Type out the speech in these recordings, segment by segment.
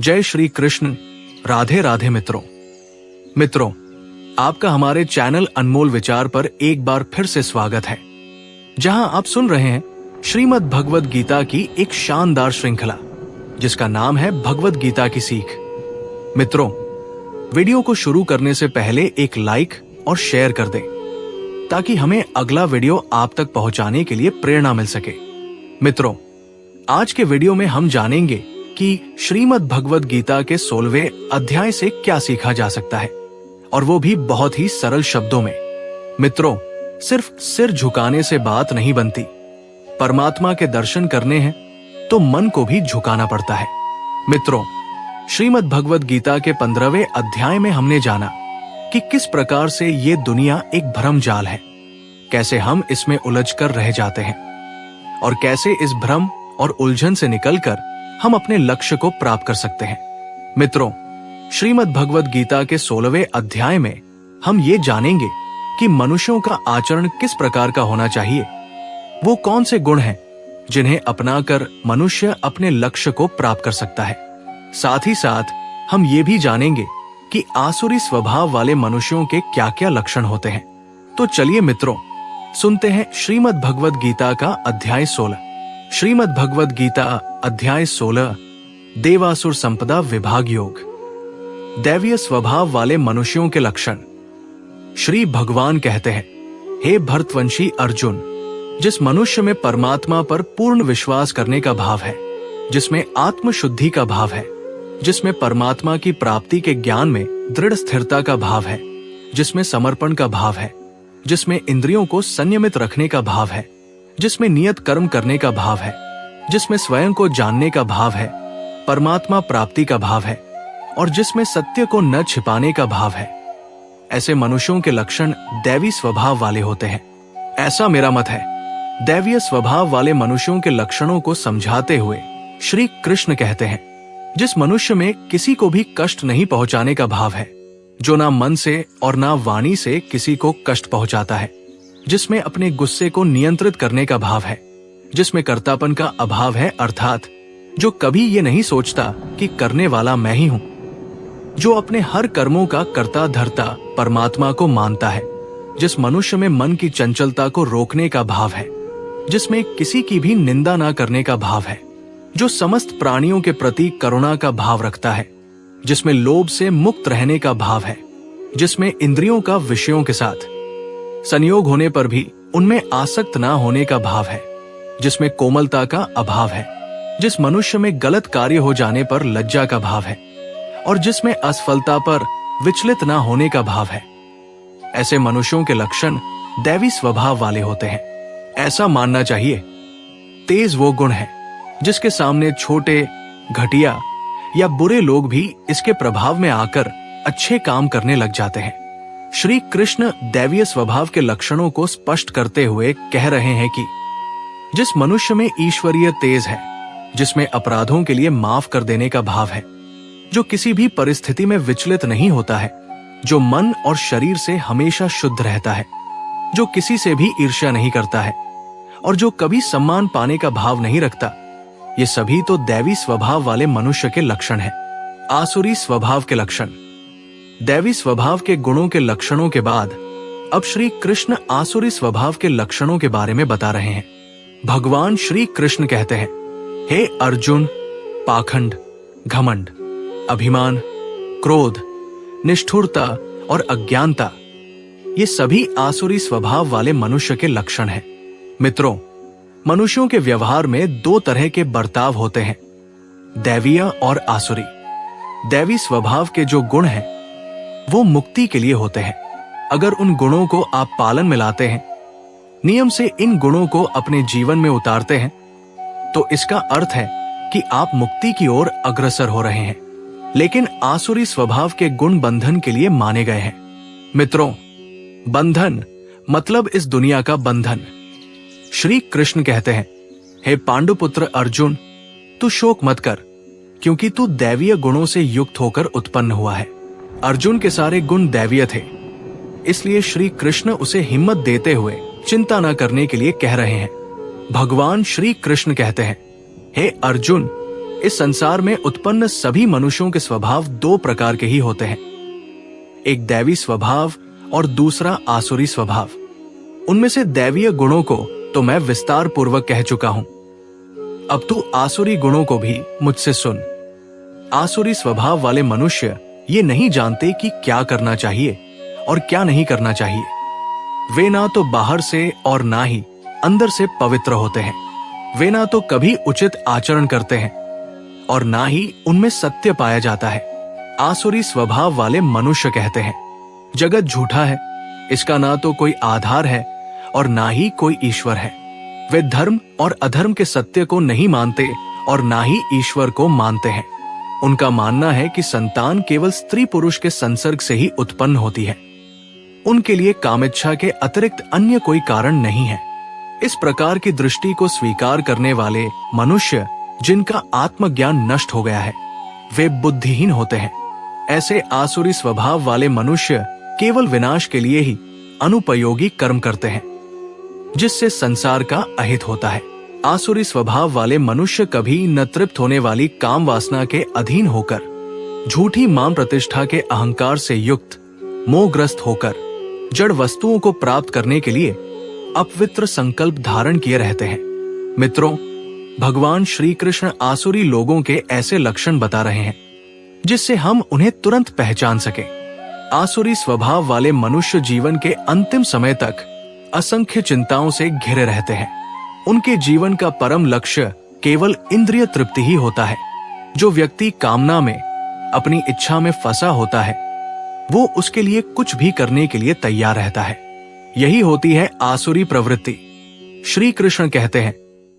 जय श्री कृष्ण। राधे राधे मित्रों, आपका हमारे चैनल अनमोल विचार पर एक बार फिर से स्वागत है, जहां आप सुन रहे हैं श्रीमद् भगवद गीता की एक शानदार श्रृंखला जिसका नाम है भगवद गीता की सीख। मित्रों, वीडियो को शुरू करने से पहले एक लाइक और शेयर कर दें ताकि हमें अगला वीडियो आप तक पहुंचाने के लिए प्रेरणा मिल सके। मित्रों, आज के वीडियो में हम जानेंगे कि श्रीमद् भगवद गीता के 16वें अध्याय से क्या सीखा जा सकता है, और वो भी बहुत ही सरल शब्दों में। मित्रों, सिर्फ सिर झुकाने से बात नहीं बनती। परमात्मा के दर्शन करने हैं तो मन को भी झुकाना पड़ता है। मित्रों, श्रीमद् भगवद गीता के 15वें अध्याय में हमने जाना कि किस प्रकार से ये दुनिया एक भ्रम जाल है, कैसे हम इसमें उलझकर रह जाते हैं और कैसे इस भ्रम और उलझन से निकलकर हम अपने लक्ष्य को प्राप्त कर सकते हैं। मित्रों, श्रीमद् भगवद गीता के 16वें अध्याय में हम ये जानेंगे कि मनुष्यों का आचरण किस प्रकार का होना चाहिए। वो कौन से गुण हैं जिन्हें अपनाकर मनुष्य अपने लक्ष्य को प्राप्त कर सकता है। साथ ही साथ हम ये भी जानेंगे कि आसुरी स्वभाव वाले मनुष्यों के क्या क्या लक्षण होते हैं। तो चलिए मित्रों, सुनते हैं श्रीमद् भगवद गीता का अध्याय 16। श्रीमद् भगवद गीता अध्याय 16, देवासुर संपदा विभाग योग। दैवीय स्वभाव वाले मनुष्यों के लक्षण। श्री भगवान कहते हैं, हे भरतवंशी अर्जुन, जिस मनुष्य में परमात्मा पर पूर्ण विश्वास करने का भाव है, जिसमें आत्मशुद्धि का भाव है, जिसमें परमात्मा की प्राप्ति के ज्ञान में दृढ़ स्थिरता का भाव है, जिसमें समर्पण का भाव है, जिसमें इंद्रियों को संयमित रखने का भाव है, जिसमें नियत कर्म करने का भाव है, जिसमें स्वयं को जानने का भाव है, परमात्मा प्राप्ति का भाव है और जिसमें सत्य को न छिपाने का भाव है, ऐसे मनुष्यों के लक्षण दैवी स्वभाव वाले होते हैं। ऐसा मेरा मत है। दैवीय स्वभाव वाले मनुष्यों के लक्षणों को समझाते हुए श्री कृष्ण कहते हैं, जिस मनुष्य में किसी को भी कष्ट नहीं पहुंचाने का भाव है, जो ना मन से और ना वाणी से किसी को कष्ट पहुंचाता है, जिसमें अपने गुस्से को नियंत्रित करने का भाव है, जिसमें कर्तापन का अभाव है, अर्थात जो कभी ये नहीं सोचता कि करने वाला मैं ही हूं, जो अपने हर कर्मों का कर्ता धर्ता परमात्मा को मानता है, जिस मनुष्य में मन की चंचलता को रोकने का भाव है, जिसमें किसी की भी निंदा ना करने का भाव है, जो समस्त प्राणियों के प्रति करुणा का भाव रखता है, जिसमें लोभ से मुक्त रहने का भाव है, जिसमें इंद्रियों का विषयों के साथ संयोग होने पर भी उनमें आसक्त ना होने का भाव है, जिसमें कोमलता का अभाव है, जिस मनुष्य में गलत कार्य हो जाने पर लज्जा का भाव है और जिसमें असफलता पर विचलित ना होने का भाव है। ऐसे मनुष्यों के लक्षण दैवी स्वभाव वाले होते हैं। ऐसा मानना चाहिए, तेज वो गुण है जिसके सामने छोटे, घटिया या बुरे लोग भी इसके प्रभाव में आकर अच्छे काम करने लग जाते हैं। श्री कृष्ण दैवीय स्वभाव के लक्षणों को स्पष्ट करते हुए कह रहे हैं कि जिस मनुष्य में ईश्वरीय तेज है, जिसमें अपराधों के लिए माफ कर देने का भाव है, जो किसी भी परिस्थिति में विचलित नहीं होता है, जो मन और शरीर से हमेशा शुद्ध रहता है, जो किसी से भी ईर्ष्या नहीं करता है और जो कभी सम्मान पाने का भाव नहीं रखता, ये सभी तो दैवी स्वभाव वाले मनुष्य के लक्षण हैं। आसुरी स्वभाव के लक्षण। दैवी स्वभाव के गुणों के लक्षणों के बाद अब श्री कृष्ण आसुरी स्वभाव के लक्षणों के बारे में बता रहे हैं। भगवान श्री कृष्ण कहते हैं, हे अर्जुन, पाखंड, घमंड, अभिमान, क्रोध, निष्ठुरता और अज्ञानता, ये सभी आसुरी स्वभाव वाले मनुष्य के लक्षण हैं। मित्रों, मनुष्यों के व्यवहार में दो तरह के बर्ताव होते हैं, दैवीय और आसुरी। दैवी स्वभाव के जो गुण हैं वो मुक्ति के लिए होते हैं। अगर उन गुणों को आप पालन में लाते हैं, नियम से इन गुणों को अपने जीवन में उतारते हैं, तो इसका अर्थ है कि आप मुक्ति की ओर अग्रसर हो रहे हैं। लेकिन आसुरी स्वभाव के गुण बंधन के लिए माने गए हैं। मित्रों, बंधन मतलब इस दुनिया का बंधन। श्री कृष्ण कहते हैं, हे पांडुपुत्र अर्जुन, तू शोक मत कर, क्योंकि तू दैवीय गुणों से युक्त होकर उत्पन्न हुआ है। अर्जुन के सारे गुण दैवीय थे, इसलिए श्री कृष्ण उसे हिम्मत देते हुए चिंता न करने के लिए कह रहे हैं। भगवान श्री कृष्ण कहते हैं, हे अर्जुन, इस संसार में उत्पन्न सभी मनुष्यों के स्वभाव दो प्रकार के ही होते हैं, एक दैवी स्वभाव और दूसरा आसुरी स्वभाव। उनमें से दैवीय गुणों को तो मैं विस्तार पूर्वक कह चुका हूं। अब तू आसुरी गुणों को भी मुझसे सुन। आसुरी स्वभाव वाले मनुष्य ये नहीं जानते कि क्या करना चाहिए और क्या नहीं करना चाहिए। वे ना तो बाहर से और ना ही अंदर से पवित्र होते हैं। वे ना तो कभी उचित आचरण करते हैं और ना ही उनमें सत्य पाया जाता है। आसुरी स्वभाव वाले मनुष्य कहते हैं, जगत झूठा है, इसका ना तो कोई आधार है और ना ही कोई ईश्वर है। वे धर्म और अधर्म के सत्य को नहीं मानते और ना ही ईश्वर को मानते हैं। उनका मानना है कि संतान केवल स्त्री पुरुष के संसर्ग से ही उत्पन्न होती है। उनके लिए कामेच्छा के अतिरिक्त अन्य कोई कारण नहीं है। इस प्रकार की दृष्टि को स्वीकार करने वाले मनुष्य जिनका आत्मज्ञान नष्ट हो गया है, वे बुद्धिहीन होते हैं। ऐसे आसुरी स्वभाव वाले मनुष्य केवल विनाश के लिए ही अनुपयोगी कर्म करते हैं, जिससे संसार का अहित होता है। आसुरी स्वभाव वाले मनुष्य कभी न तृप्त होने वाली काम वासना के अधीन होकर, झूठी मान प्रतिष्ठा के अहंकार से युक्त मोहग्रस्त होकर जड़ वस्तुओं को प्राप्त करने के लिए अपवित्र संकल्प धारण किए रहते हैं। मित्रों, भगवान श्री कृष्ण आसुरी लोगों के ऐसे लक्षण बता रहे हैं जिससे हम उन्हें तुरंत पहचान सके। आसुरी स्वभाव वाले मनुष्य जीवन के अंतिम समय तक असंख्य चिंताओं से घिरे रहते हैं। उनके जीवन का परम लक्ष्य केवल इंद्रिय तृप्ति ही होता है। जो व्यक्ति कामना में, अपनी इच्छा में फंसा होता है, वो उसके लिए कुछ भी करने के लिए तैयार रहता है। यही होती है आसुरी प्रवृत्ति। श्री कृष्ण कहते हैं,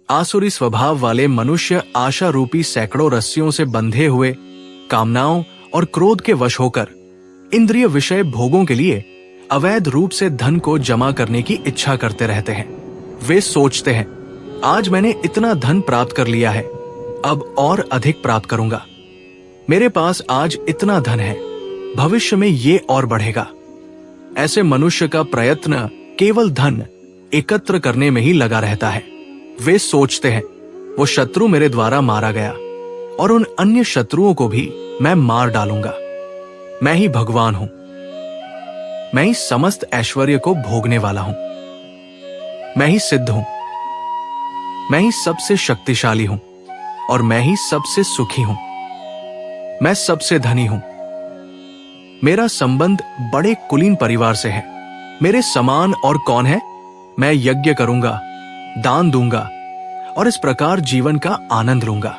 आसुरी स्वभाव वाले मनुष्य आशा रूपी सैकड़ों रस्सियों से बंधे हुए कामनाओं और क्रोध के वश होकर इंद्रिय विषय भोगों के लिए अवैध रूप से धन को जमा करने की इच्छा करते रहते हैं। वे सोचते हैं, आज मैंने इतना धन प्राप्त कर लिया है, अब और अधिक प्राप्त करूंगा। मेरे पास आज इतना धन है, भविष्य में ये और बढ़ेगा। ऐसे मनुष्य का प्रयत्न केवल धन एकत्र करने में ही लगा रहता है। वे सोचते हैं, वो शत्रु मेरे द्वारा मारा गया और उन अन्य शत्रुओं को भी मैं मार डालूंगा। मैं ही भगवान हूं, मैं ही समस्त ऐश्वर्य को भोगने वाला हूं, मैं ही सिद्ध हूं, मैं ही सबसे शक्तिशाली हूं और मैं ही सबसे सुखी हूं। मैं सबसे धनी हूं। मेरा संबंध बड़े कुलीन परिवार से है। मेरे समान और कौन है? मैं यज्ञ करूंगा, दान दूंगा और इस प्रकार जीवन का आनंद लूंगा।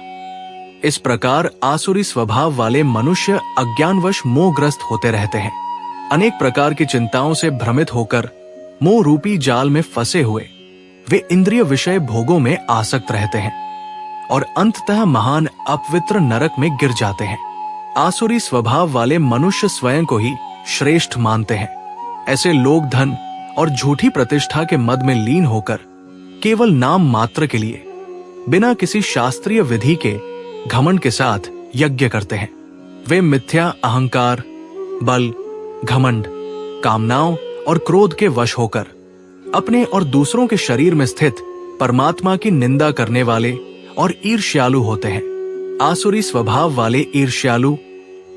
इस प्रकार आसुरी स्वभाव वाले मनुष्य अज्ञानवश मोहग्रस्त होते रहते हैं। अनेक प्रकार की चिंताओं से भ्रमित होकर मोह रूपी जाल में फंसे हुए वे इंद्रिय विषय भोगों में आसक्त रहते हैं और अंततः महान अपवित्र नरक में गिर जाते हैं। आसुरी स्वभाव वाले मनुष्य स्वयं को ही श्रेष्ठ मानते हैं। ऐसे लोग धन और झूठी प्रतिष्ठा के मद में लीन होकर केवल नाम मात्र के लिए बिना किसी शास्त्रीय विधि के घमंड के साथ यज्ञ करते हैं। वे मिथ्या अहंकार, बल, घमंड, कामनाओं और क्रोध के वश होकर अपने और दूसरों के शरीर में स्थित परमात्मा की निंदा करने वाले और ईर्ष्यालु होते हैं। आसुरी स्वभाव वाले ईर्ष्यालु,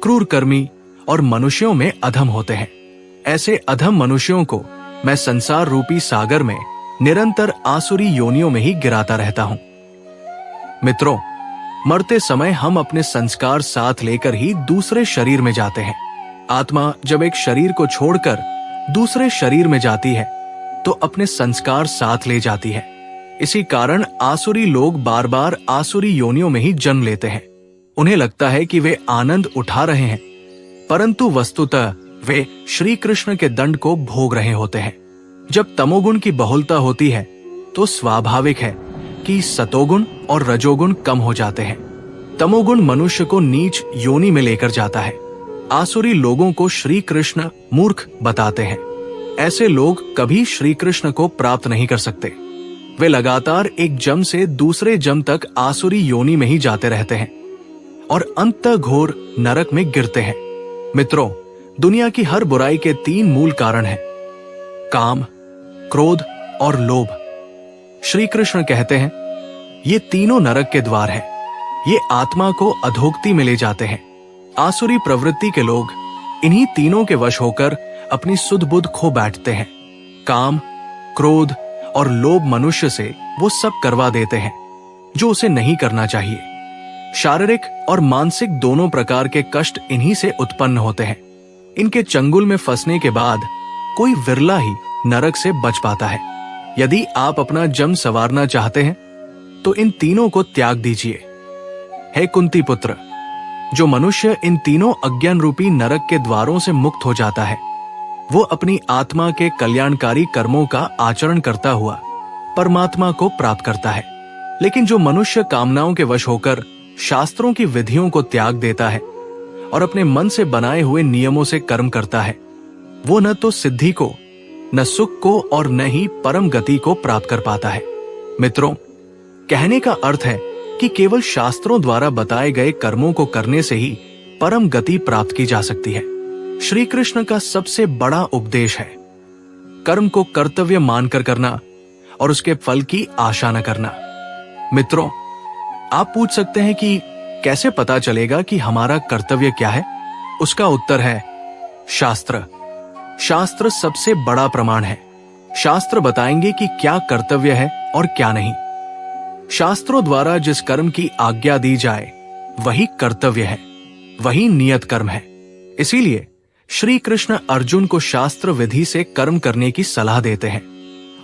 क्रूरकर्मी और मनुष्यों में अधम होते हैं। ऐसे अधम मनुष्यों को मैं संसार रूपी सागर में निरंतर आसुरी योनियों में ही गिराता रहता हूं। मित्रों, मरते समय हम अपने संस्कार साथ लेकर ही दूसरे शरीर में जाते हैं। आत्मा जब एक शरीर को छोड़कर दूसरे शरीर में जाती है तो अपने संस्कार साथ ले जाती है। इसी कारण आसुरी लोग बार बार आसुरी योनियों में ही जन्म लेते हैं। उन्हें लगता है कि वे आनंद उठा रहे हैं, परंतु वस्तुतः वे श्री कृष्ण के दंड को भोग रहे होते हैं। जब तमोगुण की बहुलता होती है तो स्वाभाविक है कि सतोगुण और रजोगुण कम हो जाते हैं। तमोगुण मनुष्य को नीच योनि में लेकर जाता है। आसुरी लोगों को श्री कृष्ण मूर्ख बताते हैं। ऐसे लोग कभी श्री कृष्ण को प्राप्त नहीं कर सकते। वे लगातार एक जम से दूसरे जम तक आसुरी योनि में ही जाते रहते हैं और अंत घोर नरक में गिरते हैं। मित्रों, दुनिया की हर बुराई के 3 मूल कारण हैं: काम, क्रोध और लोभ। श्री कृष्ण कहते हैं, ये तीनों नरक के द्वार हैं। ये आत्मा को अधोगति में ले जाते हैं। आसुरी प्रवृत्ति के लोग इन्हीं तीनों के वश होकर अपनी सुध बुध खो बैठते हैं। काम, क्रोध और लोभ मनुष्य से वो सब करवा देते हैं जो उसे नहीं करना चाहिए। शारीरिक और मानसिक दोनों प्रकार के कष्ट इन्हीं से उत्पन्न होते हैं। इनके चंगुल में फंसने के बाद कोई विरला ही नरक से बच पाता है। यदि आप अपना जम संवारना चाहते हैं तो इन तीनों को त्याग दीजिए। हे कुंती पुत्र, जो मनुष्य इन तीनों अज्ञान रूपी नरक के द्वारों से मुक्त हो जाता है, वो अपनी आत्मा के कल्याणकारी कर्मों का आचरण करता हुआ परमात्मा को प्राप्त करता है। लेकिन जो मनुष्य कामनाओं के वश होकर शास्त्रों की विधियों को त्याग देता है और अपने मन से बनाए हुए नियमों से कर्म करता है, वो न तो सिद्धि को, न सुख को और न ही परम गति को प्राप्त कर पाता है। मित्रों, कहने का अर्थ है कि केवल शास्त्रों द्वारा बताए गए कर्मों को करने से ही परम गति प्राप्त की जा सकती है। श्री कृष्ण का सबसे बड़ा उपदेश है कर्म को कर्तव्य मानकर करना और उसके फल की आशा न करना। मित्रों, आप पूछ सकते हैं कि कैसे पता चलेगा कि हमारा कर्तव्य क्या है? उसका उत्तर है शास्त्र। शास्त्र सबसे बड़ा प्रमाण है। शास्त्र बताएंगे कि क्या कर्तव्य है और क्या नहीं। शास्त्रों द्वारा जिस कर्म की आज्ञा दी जाए वही कर्तव्य है, वही नियत कर्म है। इसीलिए श्री कृष्ण अर्जुन को शास्त्र विधि से कर्म करने की सलाह देते हैं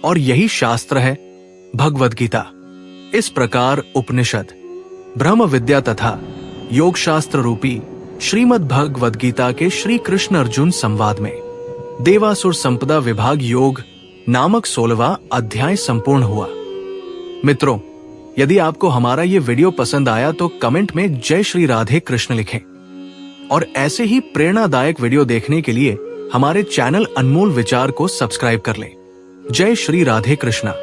और यही शास्त्र है भगवद गीता। इस प्रकार उपनिषद, ब्रह्म विद्या तथा योग शास्त्र रूपी श्रीमद् भगवद गीता के श्री कृष्ण अर्जुन संवाद में देवासुर संपदा विभाग योग नामक 16वां अध्याय संपूर्ण हुआ। मित्रों, यदि आपको हमारा ये वीडियो पसंद आया तो कमेंट में जय श्री राधे कृष्ण लिखें और ऐसे ही प्रेरणादायक वीडियो देखने के लिए हमारे चैनल अनमोल विचार को सब्सक्राइब कर लें। जय श्री राधे कृष्णा।